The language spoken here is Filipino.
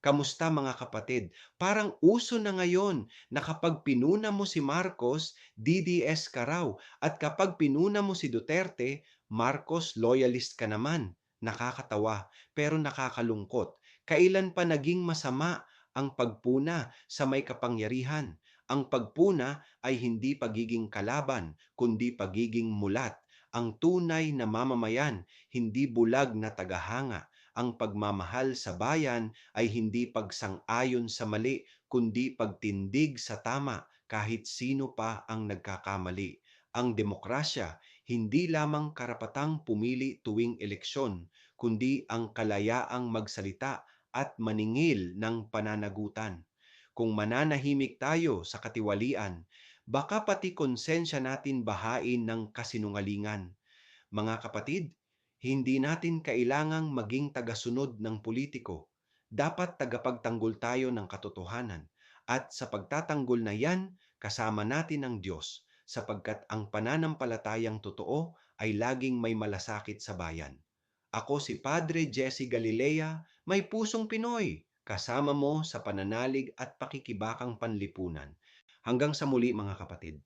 Kamusta mga kapatid? Parang uso na ngayon na kapag pinuna mo si Marcos, DDS ka raw. At kapag pinuna mo si Duterte, Marcos loyalist ka naman. Nakakatawa, pero nakakalungkot. Kailan pa naging masama ang pagpuna sa may kapangyarihan? Ang pagpuna ay hindi pagiging kalaban, kundi pagiging mulat. Ang tunay na mamamayan, hindi bulag na tagahanga. Ang pagmamahal sa bayan ay hindi pagsang-ayon sa mali, kundi pagtindig sa tama kahit sino pa ang nagkakamali. Ang demokrasya, hindi lamang karapatang pumili tuwing eleksyon, kundi ang kalayaang magsalita at maningil ng pananagutan. Kung mananahimik tayo sa katiwalian, baka pati konsensya natin bahain ng kasinungalingan. Mga kapatid, hindi natin kailangang maging tagasunod ng politiko. Dapat tagapagtanggol tayo ng katotohanan. At sa pagtatanggol na yan, kasama natin ang Diyos sapagkat ang pananampalatayang totoo ay laging may malasakit sa bayan. Ako si Padre Jesse Galilea, may pusong Pinoy, kasama mo sa pananalig at pakikibakang panlipunan. Hanggang sa muli mga kapatid.